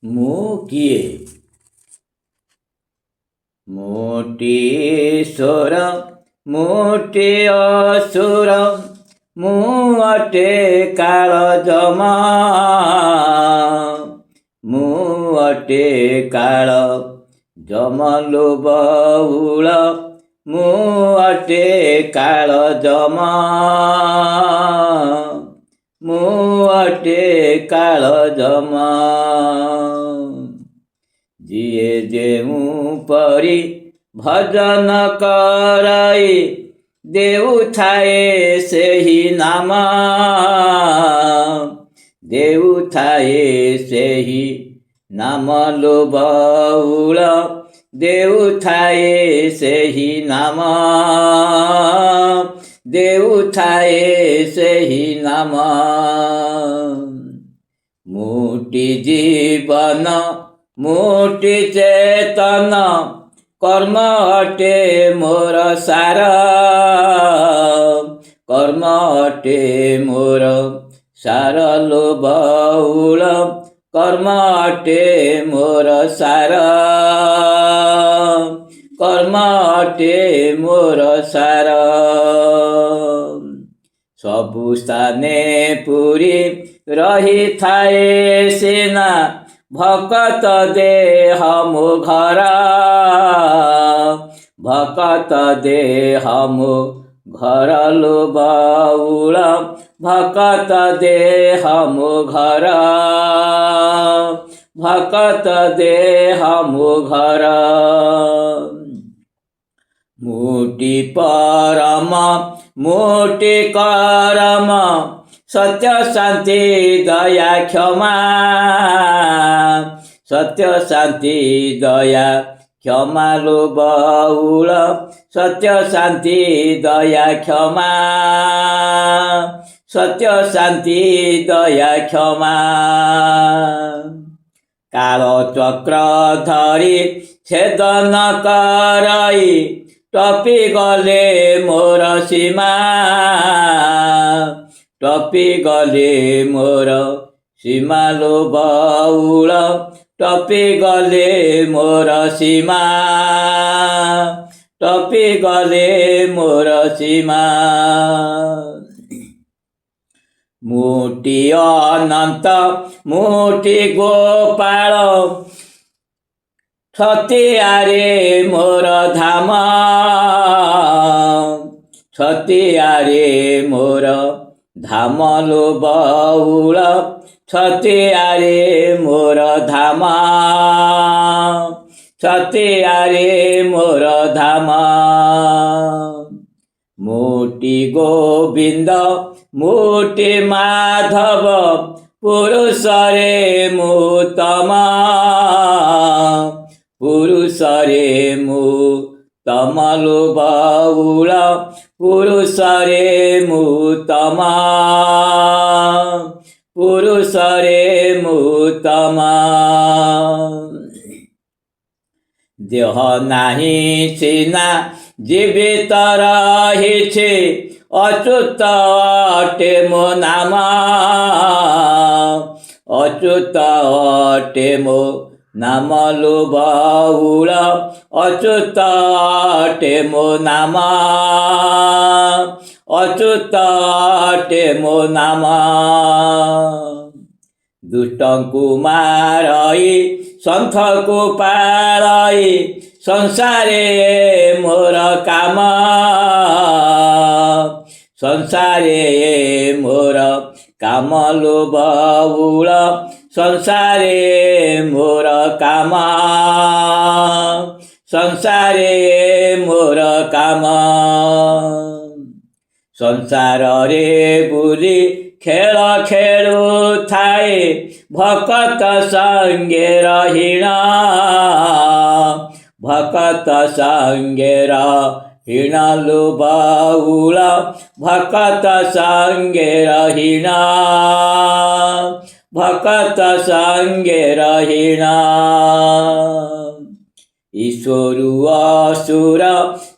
ମୁଁ କିଏ? ମୋଟି ଈଶ୍ୱର ମୋଟି ଅସୁର, ମୁଁ ଅଟେ କାଳ ଜମା। ମୁଁ ଅଟେ କାଳ ଜମ ଲୋଭଉଳ, ମୁଁ ଅଟେ କାଳ ଜମା। ମୁଁ ଅଟେ କାଳ ଜମା। ଯିଏ ଯେଉଁ ପରି ଭଜନ କରାଇ ଦେଉଥାଏ ସେହି ନାମ, ଦେଉଥାଏ ସେହି ନାମ ଲୋଭଉଳ, ଦେଉଥାଏ ସେହି ନାମ, ଦେଉଥାଏ ସେହି ନାମ। ମୋଟି ଜୀବନ ମୋଟି ଚେତନ, କର୍ମ ଅଟେ ମୋର ସାର, କର୍ମ ଅଟେ ମୋର ସାର ଲୋଭଉଳ, କର୍ମ ଅଟେ ମୋର ସାର, କର୍ମ ଅଟେ ମୋର ସାର। ସବୁ ସ୍ଥାନେ ପୁରି ରହିଥାଏ ସିନା, ଭକତ ଦେହ ମୋ ଘର, ଭକତ ଦେହ ମୋ ଘର ଲୋଭଉଳ, ଭକତ ଦେହ ମୋ ଘର, ଭକତ ଦେହ ମୋ ଘର। ମୋଟି ପରମ ମୋଟି କରମ, ସତ୍ୟ ଶାନ୍ତି ଦୟା କ୍ଷମା, ସତ୍ୟ ଶାନ୍ତି ଦୟା କ୍ଷମା ଲୋଭଉଳ, ସତ୍ୟ ଶାନ୍ତି ଦୟା କ୍ଷମା, ସତ୍ୟ ଶାନ୍ତି ଦୟା କ୍ଷମା। କାଳ ଚକ୍ର ଧରି ଛେଦନ କରାଇ, ଟପି ଗଲେ ମୋର ସୀମା, ଟପି ଗଲେ ମୋର ସୀମା ଲୋଭଉଳ, ଟପି ଗଲେ ମୋର ସୀମା, ଟପି ଗଲେ ମୋର ସୀମା। ମୋଟି ଅନନ୍ତ ମୋଟି ଗୋପାଳ, ଛତିଆରେ ମୋର ଧାମ, ଛତିଆରେ ମୋର ଧାମ ଲୋଭଉଳ, ଛତିଆରେ ମୋର ଧାମ, ଛତିଆରେ ମୋର ଧାମ। ମୋଟି ଗୋବିନ୍ଦ ମୋଟି ମାଧବ, ପୁରୁଷରେ ମୁଁ ତମ, ପୁରୁଷରେ ମୁଁ ତମ ଲୋଭଉଳ, ପୁରୁଷରେ ମୁଁ ତମ, ପୁରୁଷରେ ମୁଁ ତମ। ଦେହ ନାହିଁ ସିନା ଜୀବିତ ରହିଛି, ଅଚ୍ୟୁତ ଅଟେ ମୋ ନାମ, ଅଚ୍ୟୁତ ଅଟେ ମୋ ନାମ ଲୋଭଉଳ, ଅଚ୍ୟୁତ ଅଟେ ମୋ ନାମ, ଅଚ୍ୟୁତ ଅଟେ ମୋ ନାମ। ଦୁଷ୍ଟଙ୍କୁ ମାରଇ ସନ୍ଥକୁ ପାଳଇ, ସଂସାରେ ମୋର କାମ, ସଂସାରେ ମୋର କାମ ଲୋଭଉଳ, ସଂସାରେ ମୋର କାମ, ସଂସାରେ ମୋର କାମ। ସଂସାରରେ ବୁଲି ଖେଳ ଖେଳୁଥାଏ, ଭକତ ସଙ୍ଗେ ରହିଣ, ଭକତ ସଙ୍ଗେ ରହିଣ ଲୋଭଉଳ, ଭକତ ସଙ୍ଗେ ରହିଣ, ଭକତ ସଙ୍ଗେ ରହିଣ। ଈଶ୍ୱରୁ ଅସୁର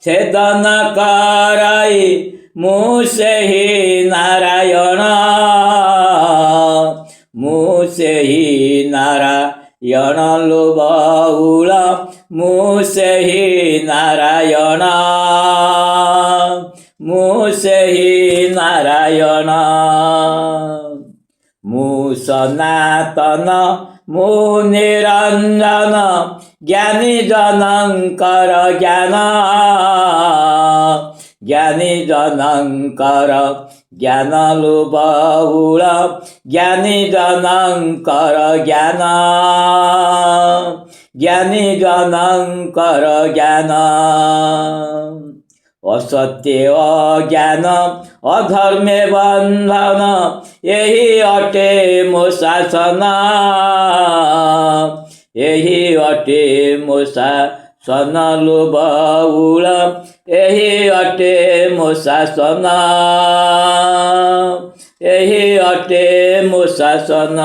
ଛେଦନ କରାଇ, ମୁଁ ସେହି ନାରାୟଣ, ମୁଁ ସେହି ନାରାୟଣ ୟଣ ବହୁଳ ମୁଁ ସେହି ନାରାୟଣ, ମୁଁ ସେହି ନାରାୟଣ। ମୁଁ ସନାତନ ମୁଁ ନିରଞ୍ଜନ, ଜ୍ଞାନୀ ଜନଙ୍କର ଜ୍ଞାନ, ଜ୍ଞାନୀ ଜନଙ୍କର ଜ୍ଞାନ ବହୁଳ, ଜ୍ଞାନୀ ଜନଙ୍କର ଜ୍ଞାନ, ଜ୍ଞାନୀ ଜନଙ୍କର ଜ୍ଞାନ। ଅସତ୍ୟ ଅଜ୍ଞାନ ଅଧର୍ମେ ବନ୍ଧନ, ଏହି ଅଟେ ମୋ ଶାସନ, ଏହି ଅଟେ ମୋ ଶାସନ ବହୁଳ, ଏହି ଅଟେ ମୋ ଶାସନ, ଏହି ଅଟେ ମୋ ଶାସନ।